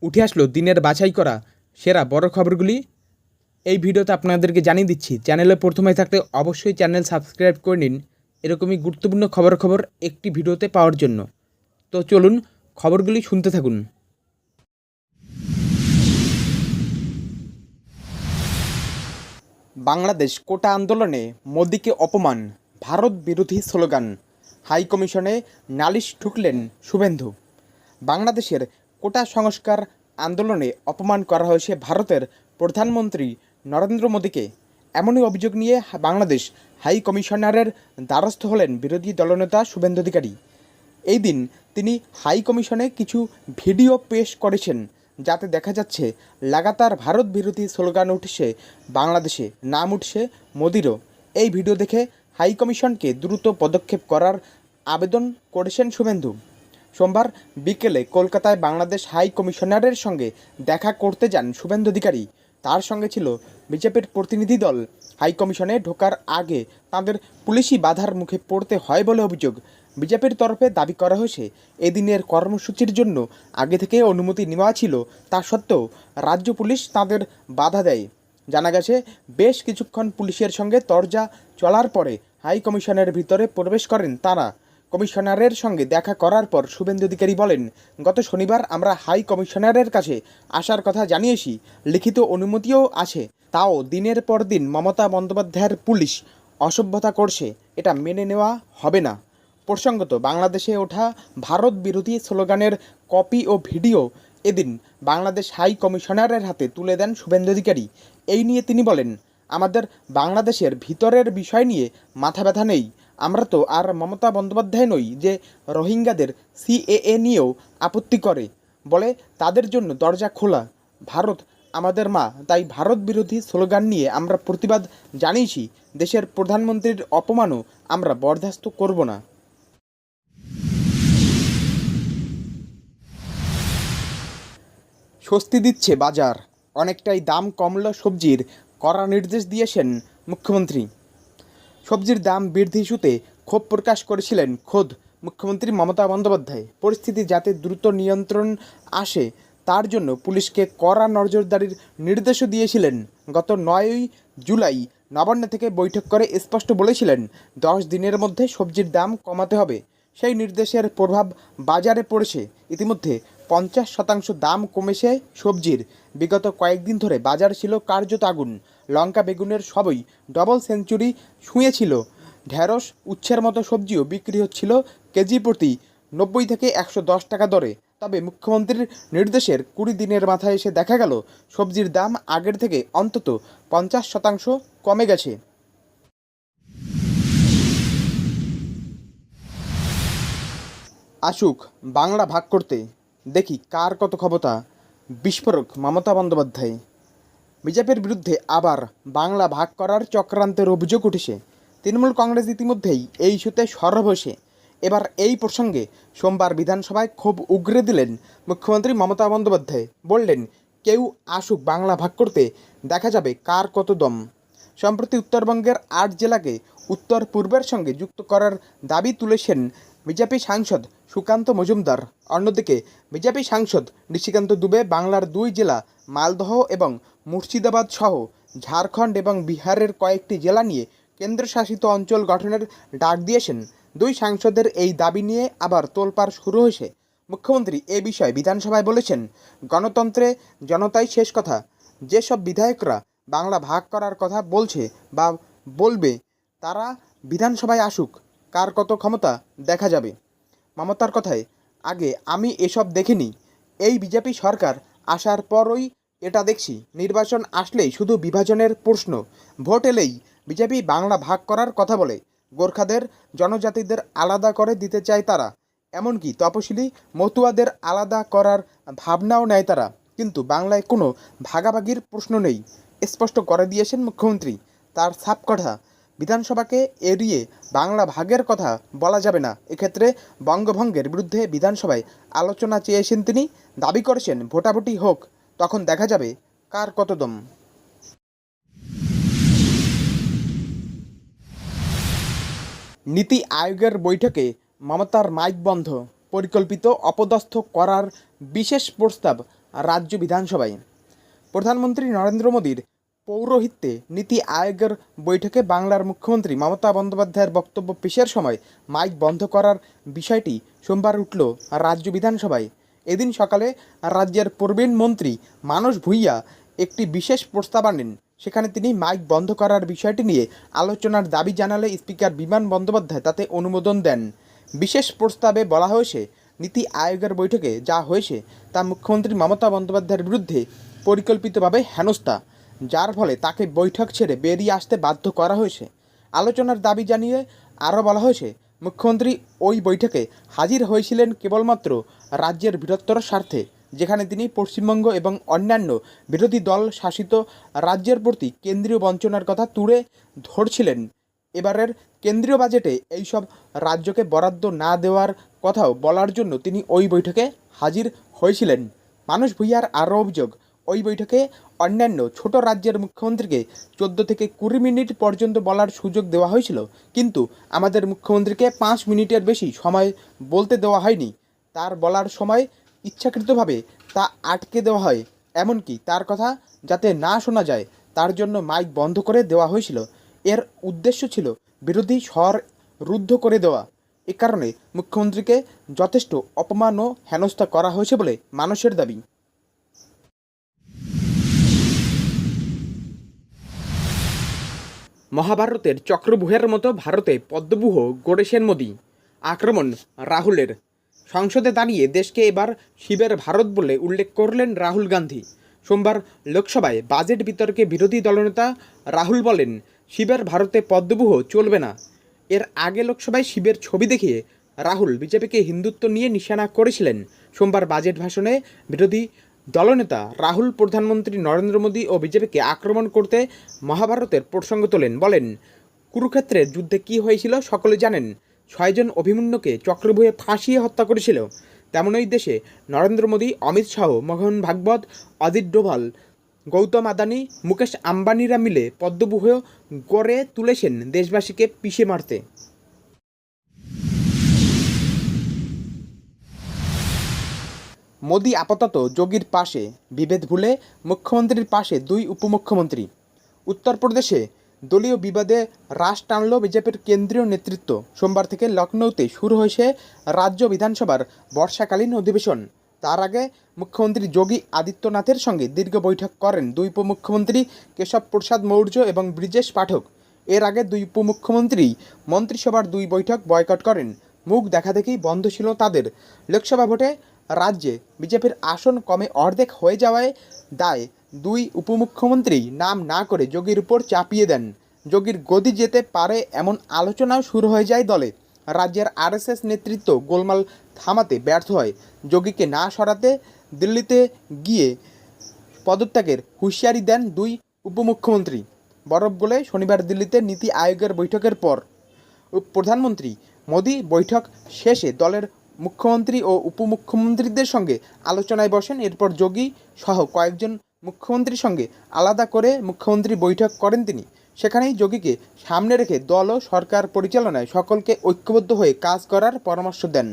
উঠে আসলো দিনের বাছাই করা সেরা বড় খবরগুলি। এই ভিডিওতে আপনাদেরকে জানিয়ে দিচ্ছি। চ্যানেলে প্রথমে থাকলে অবশ্যই চ্যানেল সাবস্ক্রাইব করে নিন এরকমই গুরুত্বপূর্ণ খবর একটি ভিডিওতে পাওয়ার জন্য। তো চলুন খবরগুলি শুনতে থাকুন। বাংলাদেশ কোটা আন্দোলনে মোদিকে অপমান, ভারত বিরোধী স্লোগান, হাই কমিশনে নালিশ ঠুকলেন শুভেন্দু। বাংলাদেশের কোটা সংস্কার আন্দোলনে অপমান করা হয়েছে ভারতের প্রধানমন্ত্রী নরেন্দ্র মোদীকে। এমনই অভিযোগ নিয়ে বাংলাদেশ হাই কমিশনারের দ্বারস্থ হলেন বিরোধী দলনেতা শুভেন্দু অধিকারী। এই দিন তিনি হাই কমিশনে কিছু ভিডিও পেশ করেছেন, যাতে দেখা যাচ্ছে লাগাতার ভারত বিরোধী স্লোগান উঠছে বাংলাদেশে, নাম উঠছে মোদিরও। এই ভিডিও দেখে হাই কমিশনকে দ্রুত পদক্ষেপ করার আবেদন করেছেন শুভেন্দু। সোমবার বিকেলে কলকাতায় বাংলাদেশ হাই কমিশনারের সঙ্গে দেখা করতে যান শুভেন্দু অধিকারী। তার সঙ্গে ছিল বিজেপির প্রতিনিধি দল। হাই কমিশনে ঢোকার আগে তাঁদের পুলিশি বাধার মুখে পড়তে হয় বলে অভিযোগ। বিজেপির তরফে দাবি করা হয়েছে এদিনের কর্মসূচির জন্য আগে থেকে অনুমতি নেওয়া ছিল, তা সত্ত্বেও রাজ্য পুলিশ তাঁদের বাধা দেয়। জানা গেছে বেশ কিছুক্ষণ পুলিশের সঙ্গে তরজা চলার পরে হাই কমিশনের ভিতরে প্রবেশ করেন তাঁরা। কমিশনারের সঙ্গে দেখা করার পর শুভেন্দু অধিকারী বলেন, গত শনিবার আমরা হাই কমিশনারের কাছে আসার কথা জানিয়েছি, লিখিত অনুমতিও আছে, তাও দিনের পর দিন মমতা বন্দ্যোপাধ্যায়ের পুলিশ অসভ্যতা করছে, এটা মেনে নেওয়া হবে না। প্রসঙ্গত, বাংলাদেশে ওঠা ভারত বিরোধী স্লোগানের কপি ও ভিডিও এদিন বাংলাদেশ হাই কমিশনারের হাতে তুলে দেন শুভেন্দু অধিকারী। এই নিয়ে তিনি বলেন, আমাদের বাংলাদেশের ভিতরের বিষয় নিয়ে মাথা ব্যথা নেই। আমরা তো আর মমতা বন্দ্যোপাধ্যায় নই যে রোহিঙ্গাদের সিএএ নিয়েও আপত্তি করে, বলে তাদের জন্য দরজা খোলা। ভারত আমাদের মা, তাই ভারত বিরোধী স্লোগান নিয়ে আমরা প্রতিবাদ জানিয়েছি। দেশের প্রধানমন্ত্রীর অপমানও আমরা বরদাস্ত করব না। স্বস্তি দিচ্ছে বাজার, অনেকটাই দাম কমল সবজির, কড়া নির্দেশ দিয়েছেন মুখ্যমন্ত্রী। সবজির দাম বৃদ্ধি ইস্যুতে ক্ষোভ প্রকাশ করেছিলেন খোদ মুখ্যমন্ত্রী মমতা বন্দ্যোপাধ্যায়। পরিস্থিতি যাতে দ্রুত নিয়ন্ত্রণ আসে তার জন্য পুলিশকে কড়া নজরদারির নির্দেশও দিয়েছিলেন। গত 9ই জুলাই নবান্ন থেকে বৈঠক করে স্পষ্ট বলেছিলেন 10 দিনের মধ্যে সবজির দাম কমাতে হবে। সেই নির্দেশের প্রভাব বাজারে পড়েছে। ইতিমধ্যে 50% দাম কমেছে সবজির। বিগত কয়েকদিন ধরে বাজার ছিল কার্যত আগুন। লঙ্কা বেগুনের সবই ডবল সেঞ্চুরি ছুঁয়েছিল। ঢেঁড়স উচ্ছের মতো সবজিও বিক্রি হচ্ছিল কেজি প্রতি 90 থেকে 110 টাকা দরে। তবে মুখ্যমন্ত্রীর নির্দেশের 20 দিনের মাথায় এসে দেখা গেল সবজির দাম আগের থেকে অন্তত 50% কমে গেছে। আসুক বাংলা ভাগ করতে, দেখি কার কত ক্ষমতা, বিস্ফোরক মমতা বন্দ্যোপাধ্যায়। বিজেপির বিরুদ্ধে আবার বাংলা ভাগ করার চক্রান্তের অভিযোগ উঠেছে। তৃণমূল কংগ্রেস ইতিমধ্যেই এই ইস্যুতে সরব হয়েছে। এবার এই প্রসঙ্গে সোমবার বিধানসভায় ক্ষোভ উগরে দিলেন মুখ্যমন্ত্রী মমতা বন্দ্যোপাধ্যায়। বললেন, কেউ আসুক বাংলা ভাগ করতে, দেখা যাবে কার কত দম। সম্প্রতি উত্তরবঙ্গের 8 জেলাকে উত্তর পূর্বের সঙ্গে যুক্ত করার দাবি তুলেছেন বিজেপি সাংসদ সুকান্ত মজুমদার। অন্যদিকে বিজেপি সাংসদ নিশিকান্ত দুবে বাংলার 2 জেলা মালদহ এবং মুর্শিদাবাদ সহ ঝাড়খণ্ড এবং বিহারের কয়েকটি জেলা নিয়ে কেন্দ্রশাসিত অঞ্চল গঠনের ডাক দিয়েছেন। 2 সাংসদের এই দাবি নিয়ে আবার তোলপাড় শুরু হয়েছে। মুখ্যমন্ত্রী এ বিষয়ে বিধানসভায় বলেছেন, গণতন্ত্রে জনতাই শেষ কথা। যেসব বিধায়করা বাংলা ভাগ করার কথা বলছে বা বলবে তারা বিধানসভায় আসুক, কার কত ক্ষমতা দেখা যাবে। মমতার কথায়, আগে আমি এসব দেখিনি, এই বিজেপি সরকার আসার পরই এটা দেখছি। নির্বাচন আসলেই শুধু বিভাজনের প্রশ্ন, ভোট এলেই বিজেপি বাংলা ভাগ করার কথা বলে। গোর্খাদের, জনজাতিদের আলাদা করে দিতে চায় তারা, এমনকি তপশিলি মতুয়াদের আলাদা করার ভাবনাও নেয় তারা। কিন্তু বাংলায় কোনো ভাগাভাগির প্রশ্ন নেই, স্পষ্ট করে দিয়েছেন মুখ্যমন্ত্রী। তার সাফ কথা, বিধানসভাকে এড়িয়ে বাংলা ভাগের কথা বলা যাবে না। এক্ষেত্রে বঙ্গভঙ্গের বিরুদ্ধে বিধানসভায় আলোচনা চেয়েছেন তিনি। দাবি করেছেন, ভোটাভুটি হোক, তখন দেখা যাবে কার কত দম। নীতি আয়োগের বৈঠকে মমতার মাইক বন্ধ, পরিকল্পিত অপদস্থ করার বিশেষ প্রস্তাব রাজ্য বিধানসভায়। প্রধানমন্ত্রী নরেন্দ্র মোদীর পৌরোহিত্যে নীতি আয়োগের বৈঠকে বাংলার মুখ্যমন্ত্রী মমতা বন্দ্যোপাধ্যায়ের বক্তব্য পেশের সময় মাইক বন্ধ করার বিষয়টি সোমবার উঠল রাজ্য বিধানসভায়। এদিন সকালে রাজ্যের প্রবীণ মন্ত্রী মানস ভূঁইয়া একটি বিশেষ প্রস্তাব আনেন। সেখানে তিনি মাইক বন্ধ করার বিষয়টি নিয়ে আলোচনার দাবি জানালে স্পিকার বিমান বন্দ্যোপাধ্যায় তাতে অনুমোদন দেন। বিশেষ প্রস্তাবে বলা হয়েছে, নীতি আয়োগের বৈঠকে যা হয়েছে তা মুখ্যমন্ত্রী মমতা বন্দ্যোপাধ্যায়ের বিরুদ্ধে পরিকল্পিতভাবে হেনস্থা, যার ফলে তাকে বৈঠক ছেড়ে বেরিয়ে আসতে বাধ্য করা হয়েছে। আলোচনার দাবি জানিয়ে আরও বলা হয়েছে, মুখ্যমন্ত্রী ওই বৈঠকে হাজির হয়েছিলেন কেবলমাত্র রাজ্যের বৃহত্তর স্বার্থে, যেখানে তিনি পশ্চিমবঙ্গ এবং অন্যান্য বিরোধী দল শাসিত রাজ্যের প্রতি কেন্দ্রীয় বঞ্চনার কথা তুলে ধরছিলেন। এবারের কেন্দ্রীয় বাজেটে এইসব রাজ্যকে বরাদ্দ না দেওয়ার কথাও বলার জন্য তিনি ওই বৈঠকে হাজির হয়েছিলেন। মানস ভূঁইয়ার আরও অভিযোগ, ওই বৈঠকে অন্যান্য ছোট রাজ্যের মুখ্যমন্ত্রীকে 14 থেকে 20 মিনিট পর্যন্ত বলার সুযোগ দেওয়া হয়েছিল, কিন্তু আমাদের মুখ্যমন্ত্রীকে 5 মিনিটের বেশি সময় বলতে দেওয়া হয়নি। তার বলার সময় ইচ্ছাকৃতভাবে তা আটকে দেওয়া হয়, এমনকি তার কথা যাতে না শোনা যায় তার জন্য মাইক বন্ধ করে দেওয়া হয়েছিল। এর উদ্দেশ্য ছিল বিরোধী স্বর রুদ্ধ করে দেওয়া। এ কারণে মুখ্যমন্ত্রীকে যথেষ্ট অপমান ও হেনস্থা করা হয়েছে বলে মানুষের দাবি। মহাভারতের চক্রব্যূহের মতো ভারতে পদ্মব্যূহ গড়েছেন মোদী। আক্রমণ রাহুলের। সংসদে দাঁড়িয়ে দেশকে এবার শিবের ভারত বলে উল্লেখ করলেন রাহুল গান্ধী। সোমবার লোকসভায় বাজেট বিতর্কে বিরোধী দলনেতা রাহুল বলেন, শিবের ভারতে পদ্মব্যূহ চলবে না। এর আগে লোকসভায় শিবের ছবি দেখিয়ে রাহুল বিজেপিকে হিন্দুত্ব নিয়ে নিশানা করেছিলেন। সোমবার বাজেট ভাষণে বিরোধী দলনেতা রাহুল প্রধানমন্ত্রী নরেন্দ্র মোদী ও বিজেপিকে আক্রমণ করতে মহাভারতের প্রসঙ্গ তোলেন। বলেন, কুরুক্ষেত্রের যুদ্ধে কী হয়েছিল সকলে জানেন। 6 জন অভিমন্যুকে চক্রব্যূহে ফাঁসিয়ে হত্যা করেছিল। তেমনই দেশে নরেন্দ্র মোদী, অমিত শাহ, মোহন ভাগবত, অজিত ডোভাল, গৌতম আদানি, মুকেশ আম্বানিরা মিলে পদ্মব্যূহ গড়ে তুলেছেন দেশবাসীকে পিষে মারতে। মোদী আপাতত যোগীর পাশে, বিভেদ ভুলে মুখ্যমন্ত্রীর পাশে 2 উপমুখ্যমন্ত্রী। উত্তরপ্রদেশে দলীয় বিবাদে রাশ টানল বিজেপির কেন্দ্রীয় নেতৃত্ব। সোমবার থেকে লখনৌতে শুরু হয়েছে রাজ্য বিধানসভার বর্ষাকালীন অধিবেশন। তার আগে মুখ্যমন্ত্রী যোগী আদিত্যনাথের সঙ্গে দীর্ঘ বৈঠক করেন 2 উপমুখ্যমন্ত্রী কেশব প্রসাদ মৌর্য এবং ব্রিজেশ পাঠক। এর আগে 2 উপমুখ্যমন্ত্রী মন্ত্রিসভার 2 বৈঠক বয়কট করেন। মুখ দেখাদেখি বন্ধ ছিল তাদের। লোকসভা ভোটে রাজ্যে বিজেপির আসন কমে অর্ধেক হয়ে যাওয়ায় দায় 2 উপমুখ্যমন্ত্রী নাম না করে যোগীর উপর চাপিয়ে দেন। যোগীর গদি যেতে পারে এমন আলোচনাও শুরু হয়ে যায় দলে। রাজ্যের আরএসএস নেতৃত্ব গোলমাল থামাতে ব্যর্থ হয়। যোগীকে না সরাতে দিল্লিতে গিয়ে পদত্যাগের হুঁশিয়ারি দেন 2 উপমুখ্যমন্ত্রী। বরফ গলে শনিবার দিল্লিতে নীতি আয়োগের বৈঠকের পর প্রধানমন্ত্রী মোদী বৈঠক শেষে দলের মুখ্যমন্ত্রী ও উপমুখ্যমন্ত্রীদের সঙ্গে আলোচনায় বসেন। এরপর যোগী সহ কয়েকজন মুখ্যমন্ত্রীর সঙ্গে আলাদা করে মুখ্যমন্ত্রী বৈঠক করেন তিনি। সেখানেই যোগীকে সামনে রেখে দল ও সরকার পরিচালনায় সকলকে ঐক্যবদ্ধ হয়ে কাজ করার পরামর্শ দেন।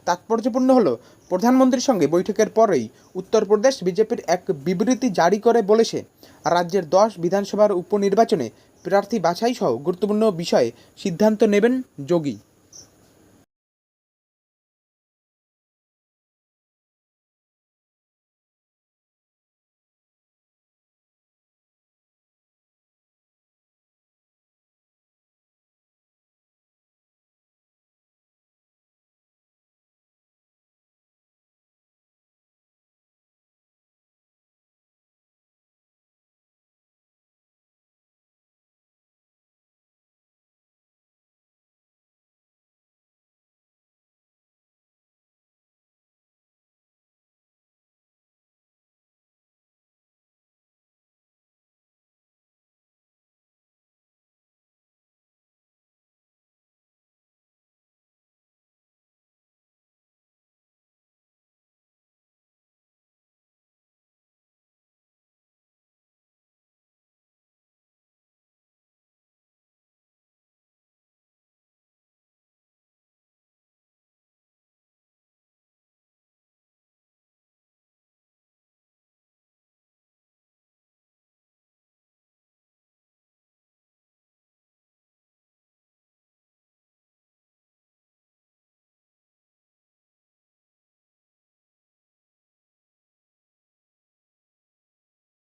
তাৎপর্যপূর্ণ হলো, প্রধানমন্ত্রীর সঙ্গে বৈঠকের পরেই উত্তরপ্রদেশ বিজেপির এক বিবৃতি জারি করে বলেছে, রাজ্যের 10 বিধানসভার উপনির্বাচনে প্রার্থী বাছাই সহ গুরুত্বপূর্ণ বিষয়ে সিদ্ধান্ত নেবেন যোগী।